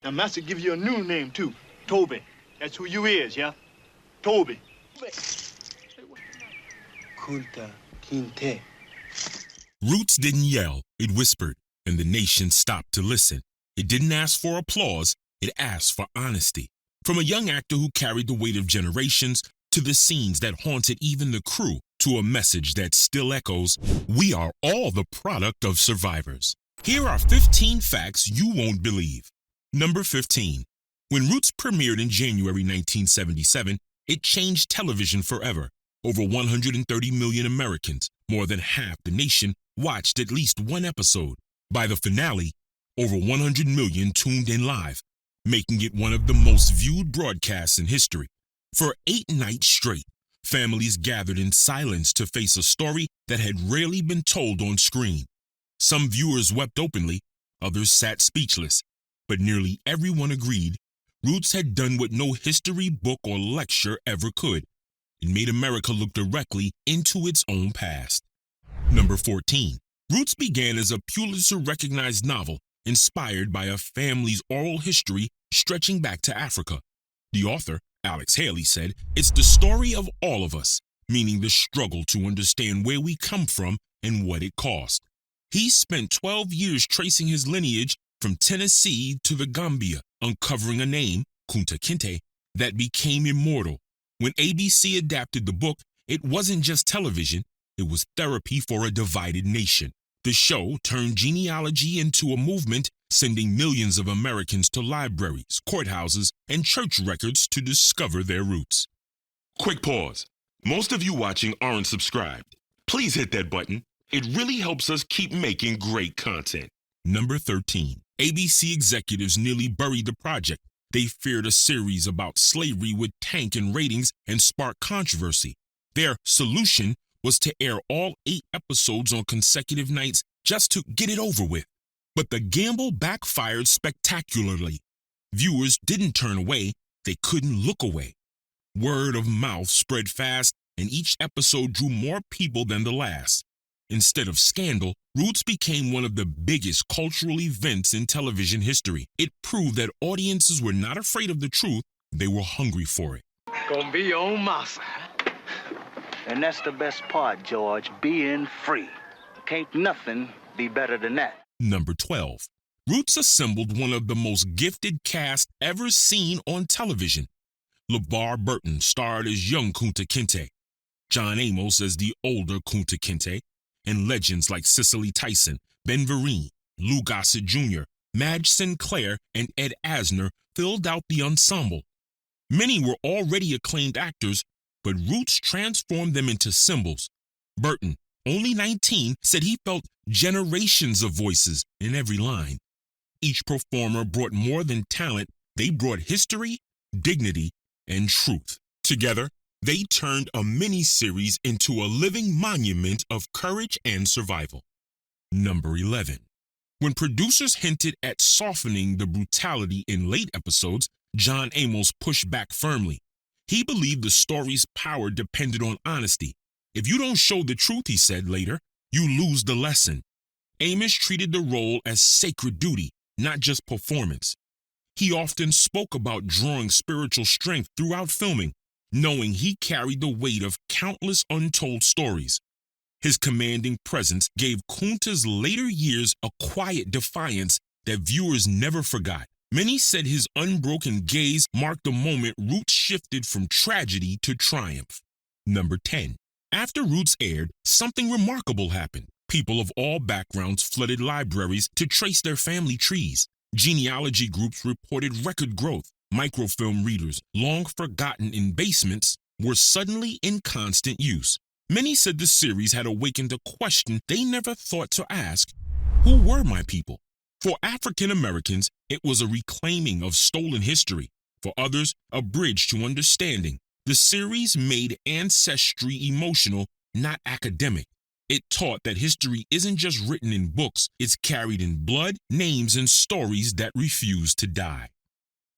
Now, Master give you a new name, too. Toby. That's who you is, yeah? Toby. Kunta Kinte. Roots didn't yell, it whispered, and the nation stopped to listen. It didn't ask for applause, it asked for honesty. From a young actor who carried the weight of generations, to the scenes that haunted even the crew, to a message that still echoes, we are all the product of survivors. Here are 15 facts you won't believe. Number 15. When Roots premiered in January 1977, it changed television forever. Over 130 million Americans, more than half the nation, watched at least one episode. By the finale, over 100 million tuned in live, making it one of the most viewed broadcasts in history. For 8 nights straight, families gathered in silence to face a story that had rarely been told on screen. Some viewers wept openly, others sat speechless, but nearly everyone agreed Roots had done what no history book or lecture ever could. It made America look directly into its own past. Number 14. Roots began as a Pulitzer-recognized novel inspired by a family's oral history stretching back to Africa. The author, Alex Haley, said, "It's the story of all of us, meaning the struggle to understand where we come from and what it cost." He spent 12 years tracing his lineage from Tennessee to the Gambia, uncovering a name, Kunta Kinte, that became immortal. When ABC adapted the book, it wasn't just television, it was therapy for a divided nation. The show turned genealogy into a movement, sending millions of Americans to libraries, courthouses, and church records to discover their roots. Quick pause. Most of you watching aren't subscribed. Please hit that button. It really helps us keep making great content. Number 13. ABC executives nearly buried the project. They feared a series about slavery would tank in ratings and spark controversy. Their solution was to air all 8 episodes on consecutive nights just to get it over with. But the gamble backfired spectacularly. Viewers didn't turn away, they couldn't look away. Word of mouth spread fast, and each episode drew more people than the last. Instead of scandal, Roots became one of the biggest cultural events in television history. It proved that audiences were not afraid of the truth, they were hungry for it. Gonna be your own master. And that's the best part, George, being free. Can't nothing be better than that. Number 12. Roots assembled one of the most gifted casts ever seen on television. LeVar Burton starred as young Kunta Kinte, John Amos as the older Kunta Kinte, and legends like Cicely Tyson, Ben Vereen, Lou Gossett Jr., Madge Sinclair, and Ed Asner filled out the ensemble. Many were already acclaimed actors, but Roots transformed them into symbols. Burton, only 19, said he felt generations of voices in every line. Each performer brought more than talent, they brought history, dignity, and truth. Together, they turned a mini-series into a living monument of courage and survival. Number 11. When producers hinted at softening the brutality in late episodes, John Amos pushed back firmly. He believed the story's power depended on honesty. If you don't show the truth, he said later, you lose the lesson. Amos treated the role as sacred duty, not just performance. He often spoke about drawing spiritual strength throughout filming, knowing he carried the weight of countless untold stories. His commanding presence gave Kunta's later years a quiet defiance that viewers never forgot. Many said his unbroken gaze marked the moment Roots shifted from tragedy to triumph. Number 10. After Roots aired, something remarkable happened. People of all backgrounds flooded libraries to trace their family trees. Genealogy groups reported record growth. Microfilm readers, long forgotten in basements, were suddenly in constant use. Many said the series had awakened a question they never thought to ask: who were my people? For African Americans, it was a reclaiming of stolen history. For others, a bridge to understanding. The series made ancestry emotional, not academic. It taught that history isn't just written in books, it's carried in blood, names, and stories that refuse to die.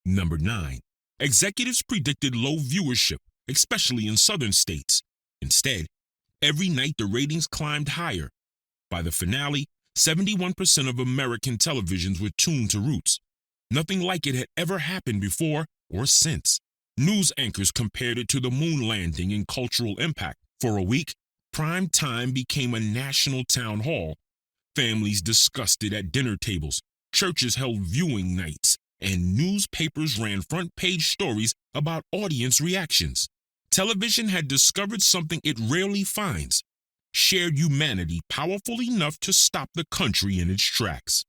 Number 9. Executives predicted low viewership, especially in southern states. Instead, every night the ratings climbed higher. By the finale, 71% of American televisions were tuned to Roots. Nothing like it had ever happened before or since. News anchors compared it to the moon landing in cultural impact. For a week, prime time became a national town hall. Families discussed it at dinner tables. Churches held viewing nights, and newspapers ran front-page stories about audience reactions. Television had discovered something it rarely finds: shared humanity powerful enough to stop the country in its tracks.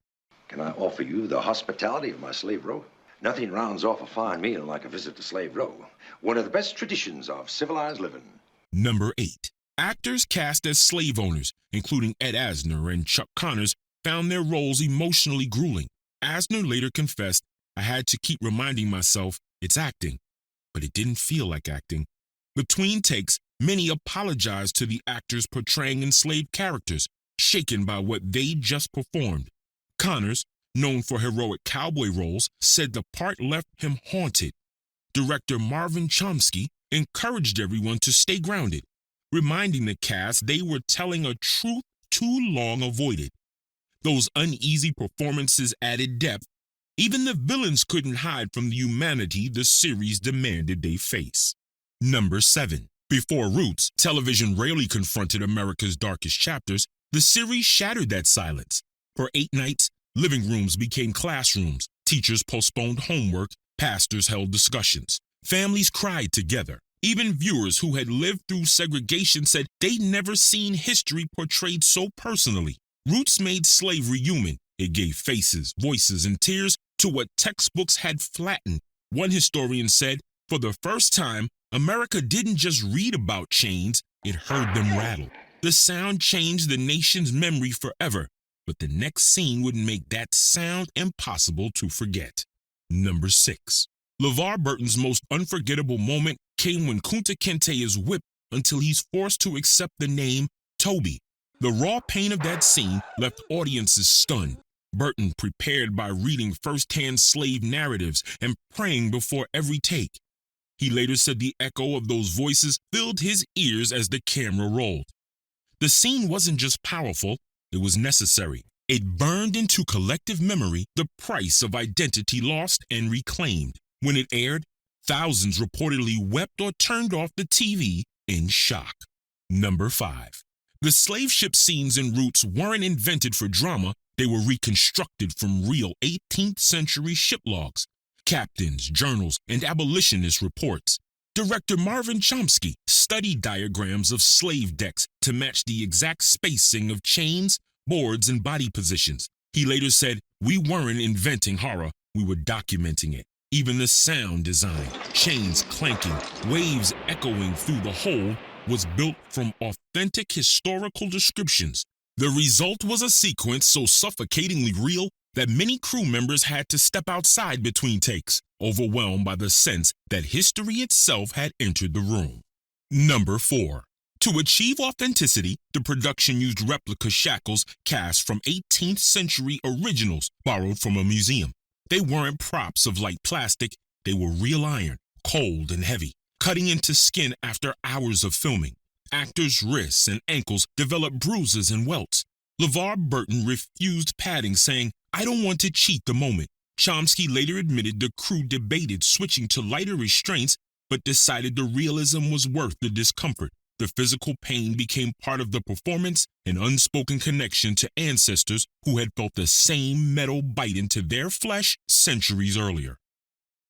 Can I offer you the hospitality of my slave row? Nothing rounds off a fine meal like a visit to Slave Row, one of the best traditions of civilized living. Number 8. Actors cast as slave owners, including Ed Asner and Chuck Connors, found their roles emotionally grueling. Asner later confessed, "I had to keep reminding myself it's acting," but it didn't feel like acting. Between takes, many apologized to the actors portraying enslaved characters, shaken by what they just performed. Connors, known for heroic cowboy roles, said the part left him haunted. Director Marvin Chomsky encouraged everyone to stay grounded, reminding the cast they were telling a truth too long avoided. Those uneasy performances added depth. Even the villains couldn't hide from the humanity the series demanded they face. Number 7. Before Roots, television rarely confronted America's darkest chapters. The series shattered that silence. For 8 nights, living rooms became classrooms. Teachers postponed homework. Pastors held discussions. Families cried together. Even viewers who had lived through segregation said they'd never seen history portrayed so personally. Roots made slavery human. It gave faces, voices, and tears to what textbooks had flattened. One historian said, "For the first time, America didn't just read about chains, it heard them rattle." The sound changed the nation's memory forever, but the next scene would make that sound impossible to forget. Number 6. LeVar Burton's most unforgettable moment came when Kunta Kinte is whipped until he's forced to accept the name Toby. The raw pain of that scene left audiences stunned. Burton prepared by reading first-hand slave narratives and praying before every take. He later said the echo of those voices filled his ears as the camera rolled. The scene wasn't just powerful, it was necessary. It burned into collective memory the price of identity lost and reclaimed. When it aired, thousands reportedly wept or turned off the TV in shock. Number 5. The slave ship scenes in Roots weren't invented for drama, they were reconstructed from real 18th century ship logs, captains, journals, and abolitionist reports. Director Marvin Chomsky studied diagrams of slave decks to match the exact spacing of chains, boards, and body positions. He later said, "We weren't inventing horror, we were documenting it." Even the sound design, chains clanking, waves echoing through the hold, was built from authentic historical descriptions. The result was a sequence so suffocatingly real that many crew members had to step outside between takes, overwhelmed by the sense that history itself had entered the room. Number 4. To achieve authenticity, the production used replica shackles cast from 18th century originals borrowed from a museum. They weren't props of light plastic, they were real iron, cold and heavy, cutting into skin after hours of filming. Actors' wrists and ankles developed bruises and welts. LeVar Burton refused padding, saying, "I don't want to cheat the moment." Chomsky later admitted the crew debated switching to lighter restraints, but decided the realism was worth the discomfort. The physical pain became part of the performance, an unspoken connection to ancestors who had felt the same metal bite into their flesh centuries earlier.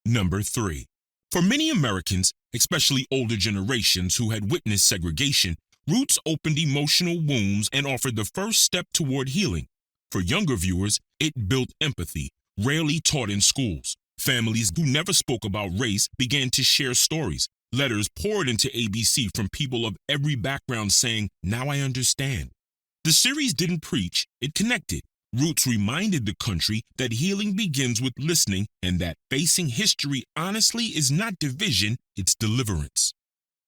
Number 3. For many Americans, especially older generations who had witnessed segregation, Roots opened emotional wounds and offered the first step toward healing. For younger viewers, it built empathy, rarely taught in schools. Families who never spoke about race began to share stories. Letters poured into ABC from people of every background saying, "Now I understand." The series didn't preach, it connected. Roots reminded the country that healing begins with listening and that facing history honestly is not division, it's deliverance.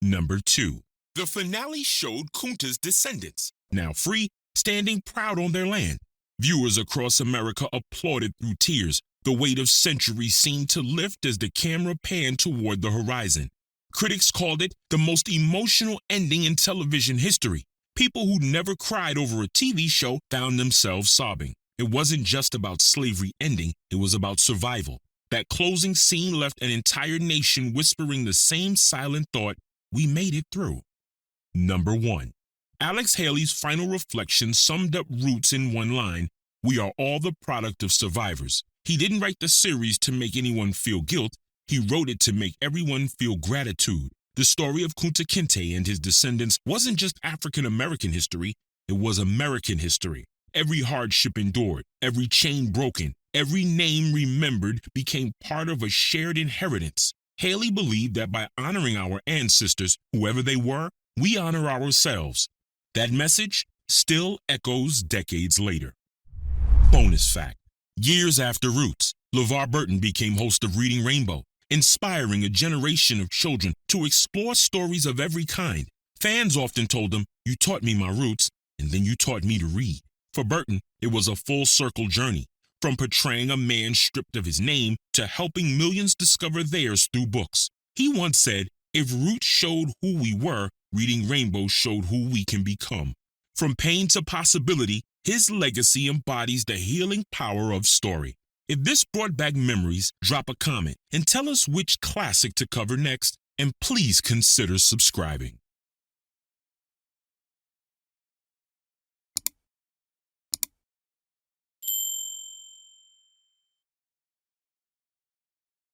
Number 2. The finale showed Kunta's descendants, now free, standing proud on their land. Viewers across America applauded through tears. The weight of centuries seemed to lift as the camera panned toward the horizon. Critics called it the most emotional ending in television history. People who never cried over a TV show found themselves sobbing. It wasn't just about slavery ending, it was about survival. That closing scene left an entire nation whispering the same silent thought, we made it through. Number 1. Alex Haley's final reflection summed up Roots in one line, we are all the product of survivors. He didn't write the series to make anyone feel guilt. He wrote it to make everyone feel gratitude. The story of Kunta Kinte and his descendants wasn't just African-American history, it was American history. Every hardship endured, every chain broken, every name remembered became part of a shared inheritance. Haley believed that by honoring our ancestors, whoever they were, we honor ourselves. That message still echoes decades later. Bonus fact. Years after Roots, LeVar Burton became host of Reading Rainbow, inspiring a generation of children to explore stories of every kind. Fans often told him, you taught me my roots, and then you taught me to read. For Burton, it was a full-circle journey, from portraying a man stripped of his name to helping millions discover theirs through books. He once said, if Roots showed who we were, Reading Rainbow showed who we can become. From pain to possibility, his legacy embodies the healing power of story. If this brought back memories, drop a comment and tell us which classic to cover next, and please consider subscribing.